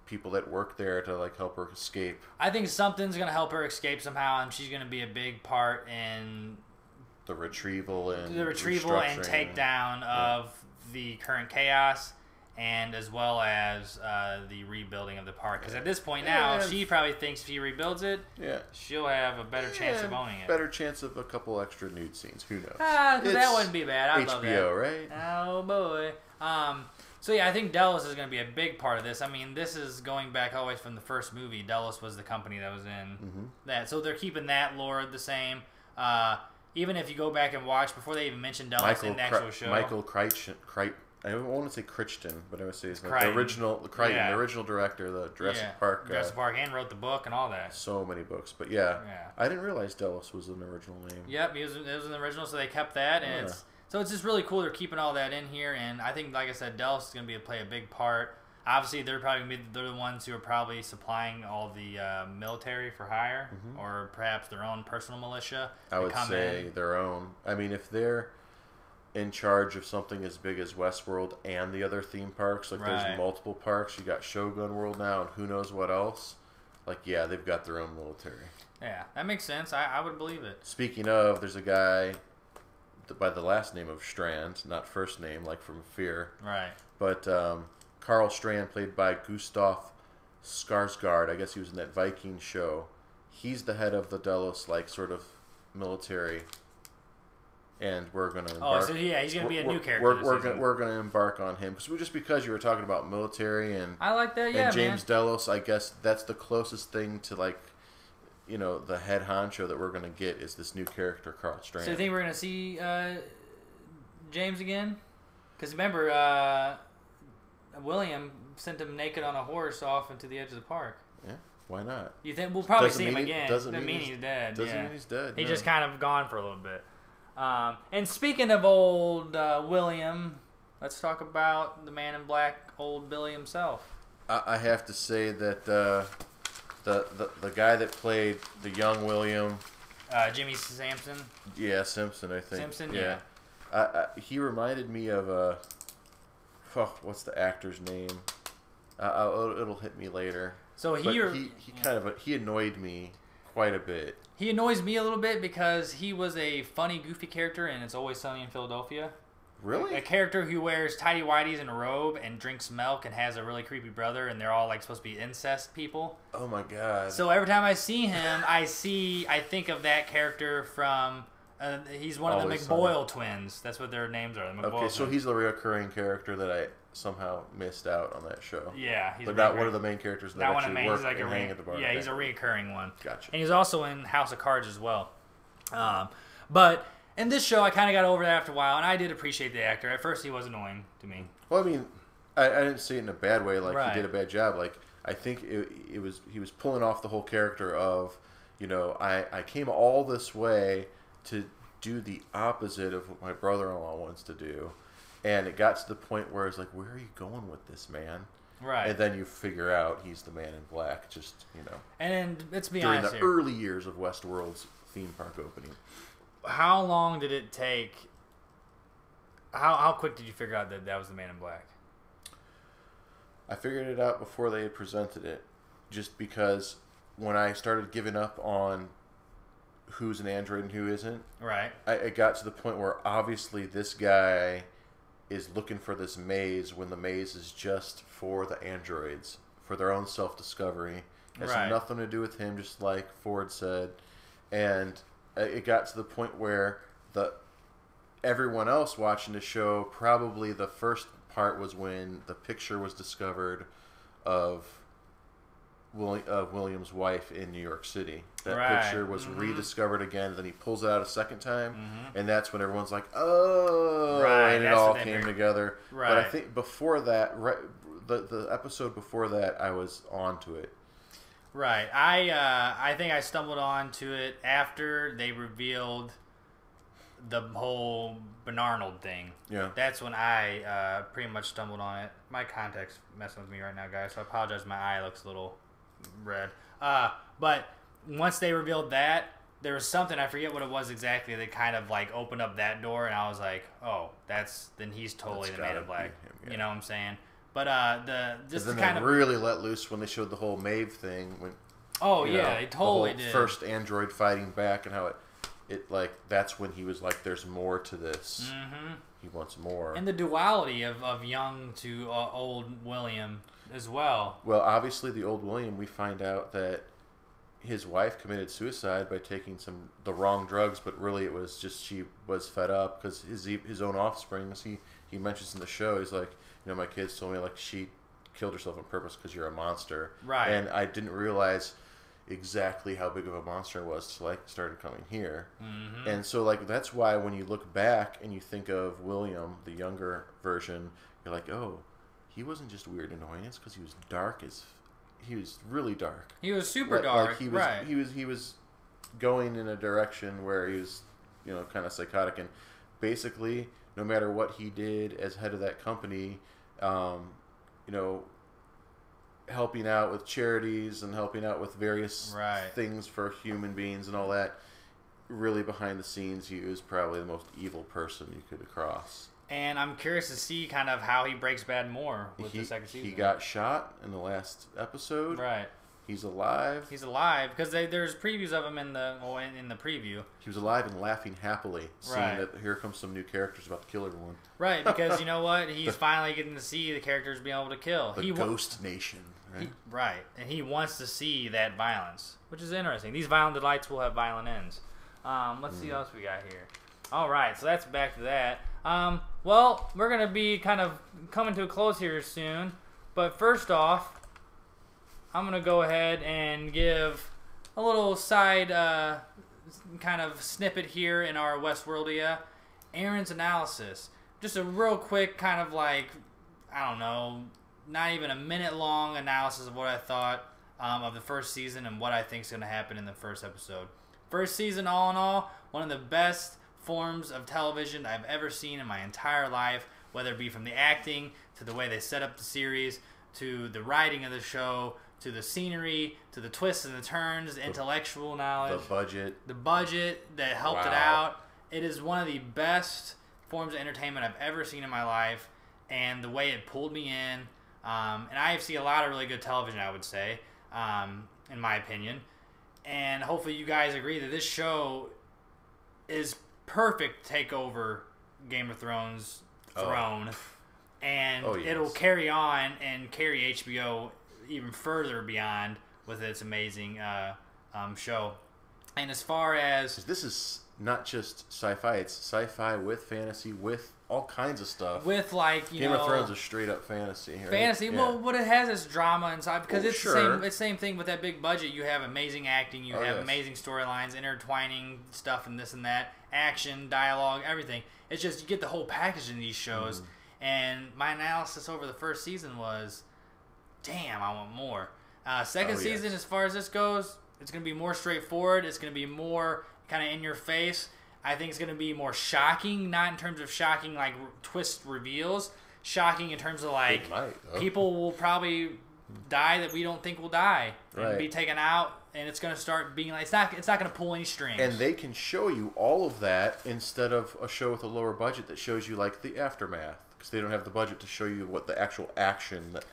people that work there to like help her escape? I think something's gonna help her escape somehow, and she's gonna be a big part in the retrieval and takedown of the current chaos, and as well as the rebuilding of the park. Because at this point now, she probably thinks if she rebuilds it, she'll have a so chance of owning it. Better chance of a couple extra nude scenes. Who knows? That wouldn't be bad. I'd love that. HBO, right? Oh boy. So yeah, I think Delos is going to be a big part of this. I mean, this is going back always from the first movie. Delos was the company that was in that, so they're keeping that lore the same. Even if you go back and watch before they even mentioned Delos in the actual show, Michael Crichton. I want to say Crichton, but I would say it's like the original Crichton, the original director, the Jurassic Park. Jurassic Park, and wrote the book and all that. So many books, but I didn't realize Delos was an original name. Yep, it was an original, so they kept that, and it's just really cool. They're keeping all that in here, and I think, like I said, Delos is going to play a big part. Obviously, they're the ones who are probably supplying all the military for hire, or perhaps their own personal militia. I would say their own. I mean, if they're in charge of something as big as WestWorld and the other theme parks, like there's multiple parks. You got Shogun World now, and who knows what else. Like, they've got their own military. Yeah, that makes sense. I would believe it. Speaking of, there's a guy by the last name of Strand, not first name, like from Fear. Right. But Carl Strand, played by Gustav Skarsgård. I guess he was in that Viking show. He's the head of the Delos, like, sort of military. And we're going to embark. Oh, so he's going to be a new character. We're going to embark on him. Just because you were talking about military and I like that, and James Delos, I guess that's the closest thing to, like, you know, the head honcho that we're going to get is this new character, Carl Strand. So you think we're going to see James again? Because remember, William sent him naked on a horse off into the edge of the park. Yeah, why not? You think we'll probably see him again? Doesn't mean he's dead. Doesn't mean he's dead. He's just kind of gone for a little bit. And speaking of old William, let's talk about the Man in Black, old Billy himself. I have to say that the guy that played the young William, Jimmy Sampson. Yeah, Simpson, I think. Simpson, yeah. He reminded me of what's the actor's name? It'll hit me later. So he annoyed me quite a bit. He annoys me a little bit because he was a funny, goofy character in It's Always Sunny in Philadelphia. Really? A character who wears tighty-whities and a robe and drinks milk and has a really creepy brother, and they're all like supposed to be incest people. Oh my god! So every time I see him, I think of that character from. He's one of the McBoyle twins. That's what their names are. The McBoyle twins. So he's the reoccurring character that I somehow missed out on that show. Yeah, but not one of the main characters that actually work and hang at the bar. Yeah, he's a reoccurring one. Gotcha. And he's also in House of Cards as well. But in this show, I kind of got over that after a while, and I did appreciate the actor. At first, he was annoying to me. Well, I mean, I didn't see it in a bad way. Like he did a bad job. Like I think he was pulling off the whole character of, you know, I came all this way to do the opposite of what my brother-in-law wants to do, And it got to the point where it's like, where are you going with this, man? Right. And then you figure out he's the Man in Black, just, you know. And let's be during honest the here. early years of WestWorld's theme park opening. How long did it take? How quick did you figure out that was the Man in Black? I figured it out before they had presented it, just because when I started giving up on who's an android and who isn't, right? It got to the point where obviously this guy is looking for this maze when the maze is just for the androids, for their own self-discovery. It has nothing to do with him, just like Ford said. And it got to the point where everyone else watching the show, probably the first part was when the picture was discovered of William's wife in New York City. That picture was rediscovered again. Then he pulls it out a second time, and that's when everyone's like, "Oh!" And it all came together. Right. But I think before that, the episode before that, I was on to it. Right. I think I stumbled onto it after they revealed the whole Bernarnold thing. Yeah. That's when I pretty much stumbled on it. My contact's messing with me right now, guys, so I apologize. My eye looks a little red. But once they revealed that, there was something, I forget what it was exactly, that kind of like opened up that door, and I was like, oh, then he's totally the Man in Black. Him, You know what I'm saying? But they really let loose when they showed the whole Maeve thing. When they totally did. First android fighting back, and how it like that's when he was like, "There's more to this. He wants more." And the duality of young to old William as well. Well, obviously, the old William, we find out that his wife committed suicide by taking the wrong drugs, but really it was just she was fed up because his own offspring, as he mentions in the show, he's like, my kids told me like she killed herself on purpose because you're a monster. Right. And I didn't realize exactly how big of a monster it was till I started coming here. And so like that's why when you look back and you think of William, the younger version, you're like, oh, he wasn't just weird and annoying. It's because he was he was really dark. He was super dark. Like he was going in a direction where he was, kind of psychotic, and basically no matter what he did as head of that company, helping out with charities and helping out with various things for human beings and all that, really behind the scenes, he was probably the most evil person you could cross. And I'm curious to see kind of how he breaks bad more with the second season. He got shot in the last episode. Right. He's alive. He's alive because there's previews of him in the preview. He was alive and laughing happily, seeing that here comes some new characters about to kill everyone. Right, because you know what? He's finally getting to see the characters being able to kill. The Ghost Nation. Right. And he wants to see that violence, which is interesting. These violent delights will have violent ends. Let's see what else we got here. All right, so that's back to that. Well, we're going to be kind of coming to a close here soon. But first off, I'm going to go ahead and give a little side kind of snippet here in our WestWorldia. Aaron's analysis. Just a real quick kind of like, I don't know, not even a minute long analysis of what I thought of the first season and what I think is going to happen in the first episode. First season, all in all, one of the best forms of television I've ever seen in my entire life, whether it be from the acting to the way they set up the series to the writing of the show to the scenery to the twists and the turns, the intellectual knowledge, the budget that helped it out. It is one of the best forms of entertainment I've ever seen in my life, and the way it pulled me in, and I see a lot of really good television, I would say, in my opinion, and hopefully you guys agree that this show is perfect to take over Game of Thrones' throne, and it'll carry on and carry HBO even further beyond with its amazing show. And as far as this is not just sci-fi, it's sci-fi with fantasy, with all kinds of stuff. With like Game of Thrones is straight up fantasy. Right? Fantasy, well, but it has its drama inside because it's the same thing with that big budget. You have amazing acting, you have amazing storylines, intertwining stuff and this and that, action, dialogue, everything. It's just you get the whole package in these shows. And my analysis over the first season was, damn, I want more. Second season, as far as this goes, it's going to be more straightforward. It's going to be more kind of in your face. I think it's going to be more shocking, not in terms of shocking like twist reveals, shocking in terms of like people will probably die that we don't think will die and be taken out, and it's going to start being like it's not going to pull any strings. And they can show you all of that instead of a show with a lower budget that shows you like the aftermath, because they don't have the budget to show you what the actual action that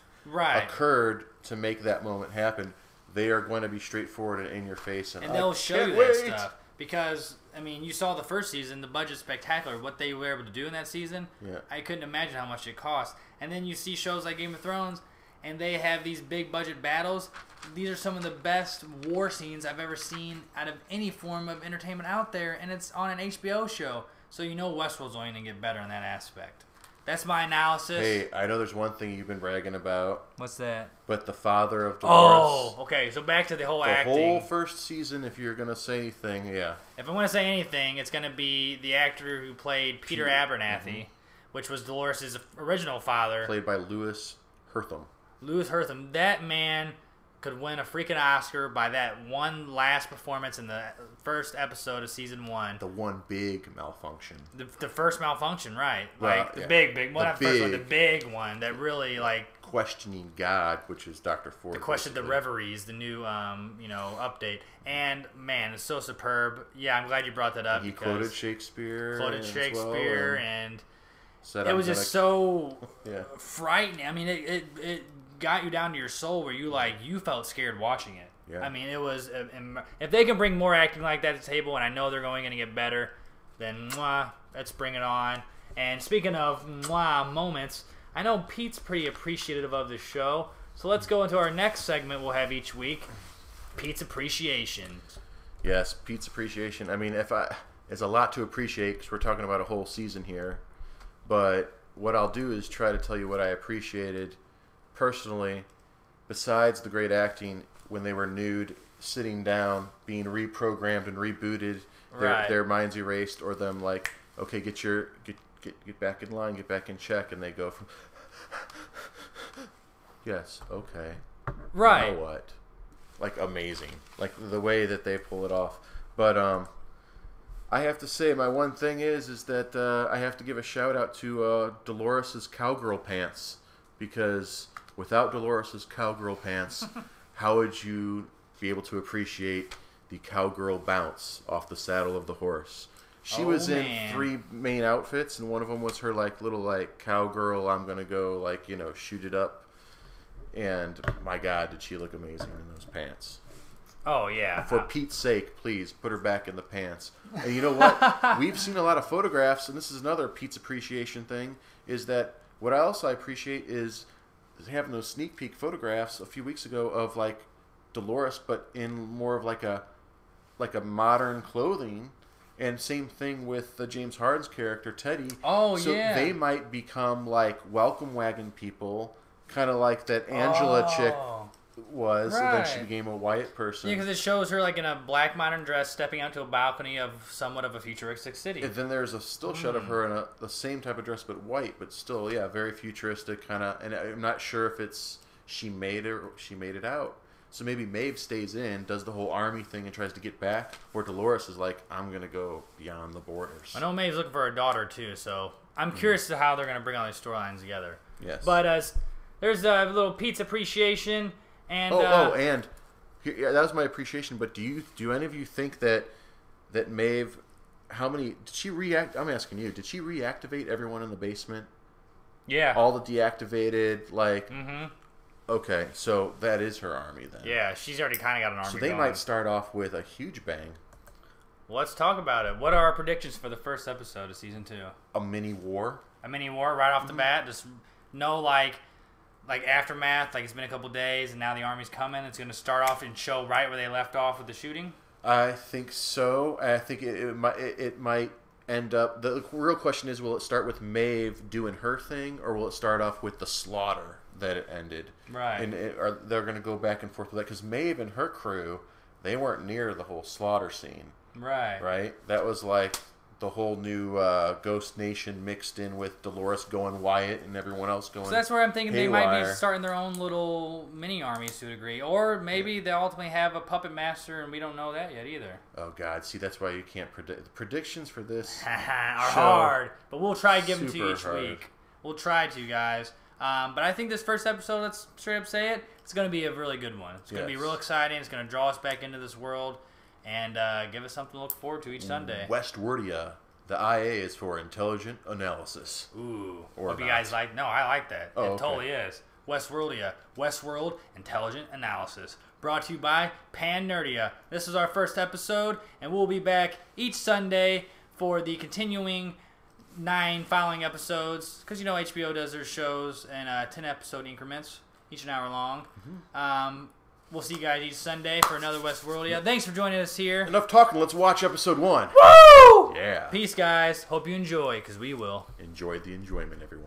occurred to make that moment happen. They are going to be straightforward and in your face, and they'll show you that stuff. Because, I mean, you saw the first season, the budget's spectacular. What they were able to do in that season, I couldn't imagine how much it cost. And then you see shows like Game of Thrones, and they have these big budget battles. These are some of the best war scenes I've ever seen out of any form of entertainment out there, and it's on an HBO show. So you know Westworld's only going to get better in that aspect. That's my analysis. Hey, I know there's one thing you've been bragging about. What's that? But the father of Dolores. Oh, okay. So back to the whole acting. The whole first season, if you're going to say anything, If I want to say anything, it's going to be the actor who played Peter Abernathy, which was Dolores' original father. Played by Louis Herthum. Louis Herthum. That man could win a freaking Oscar by that one last performance in the first episode of season 1. The one big malfunction. The first malfunction, right? Well, like the big well, not the first one, the big one that really like questioning God, which is Dr. Ford. The question, the reveries, the new update, and man, it's so superb. Yeah, I'm glad you brought that up. And he quoted Shakespeare. And it was just so frightening. I mean, it got you down to your soul where you felt scared watching it. I mean, it was if they can bring more acting like that to the table, and I know they're going to get better, then let's bring it on. And speaking of moments, I know Pete's pretty appreciative of the show, so let's go into our next segment we'll have each week, Pete's Appreciation. Yes, Pete's Appreciation. I mean, it's a lot to appreciate because we're talking about a whole season here, but what I'll do is try to tell you what I appreciated personally, besides the great acting when they were nude, sitting down, being reprogrammed and rebooted, their minds erased, or them like, okay, get back in line, get back in check, and they go from yes, okay, right, now what? Like amazing, like the way that they pull it off. But I have to say, my one thing is that I have to give a shout out to Dolores's cowgirl pants, because without Dolores's cowgirl pants, how would you be able to appreciate the cowgirl bounce off the saddle of the horse? She was in 3 main outfits, and one of them was her little cowgirl. I'm gonna go shoot it up, and my God, did she look amazing in those pants? Oh yeah. For Pete's sake, please put her back in the pants. And you know what? We've seen a lot of photographs, and this is another Pete's appreciation thing. Is that what I also appreciate is having those sneak peek photographs a few weeks ago of Dolores, but in more of like a modern clothing. And same thing with the James Harden's character Teddy. Oh, so they might become welcome wagon people, kind of like that Angela chick was, and then she became a Wyatt person. Yeah, because it shows her in a black modern dress stepping out to a balcony of somewhat of a futuristic city. And then there's a still shot of her in the same type of dress but white, but still, very futuristic kind of. And I'm not sure if it's she made it out. So maybe Maeve stays in, does the whole army thing, and tries to get back, or Dolores is like, I'm gonna go beyond the borders. I know Maeve's looking for a daughter too, so I'm curious to how they're gonna bring all these storylines together. Yes. But there's a little Pete's appreciation. And and that was my appreciation. But do any of you think that Maeve, how many did she react? I'm asking you. Did she reactivate everyone in the basement? Yeah. All the deactivated Okay, so that is her army then. Yeah, she's already kind of got an army. So they might start off with a huge bang. Let's talk about it. What are our predictions for the first episode of season 2? A mini war. A mini war right off the bat. Just no aftermath, it's been a couple days and now the army's coming. It's going to start off and show right where they left off with the shooting. I think so. I think it might end up. The real question is, will it start with Maeve doing her thing, or will it start off with the slaughter that it ended? Right. And they're going to go back and forth with that, because Maeve and her crew, they weren't near the whole slaughter scene. Right. Right. That was the whole new Ghost Nation mixed in with Dolores going Wyatt and everyone else going. So that's where I'm thinking haywire. they might be starting their own little mini armies to a degree, or maybe they ultimately have a puppet master, and we don't know that yet either. Oh God! See, that's why you can't predict. The predictions for this are hard, but we'll try to give them to you each hard. week. We'll try to, guys. But I think this first episode, let's straight up say it, it's going to be a really good one. It's going to be real exciting. It's going to draw us back into this world and give us something to look forward to each Sunday. WestWorldia. The IA is for intelligent analysis. Ooh. Or hope you guys like. No, I like that. Oh, it totally is. WestWorldia. WestWorld Intelligent Analysis. Brought to you by PanNerdia. This is our first episode, and we'll be back each Sunday for the continuing 9 following episodes. Because, you know, HBO does their shows in 10-episode increments, each an hour long. We'll see you guys each Sunday for another WestWorldia. Thanks for joining us here. Enough talking. Let's watch episode 1. Woo! Yeah. Peace, guys. Hope you enjoy, because we will. Enjoy the enjoyment, everyone.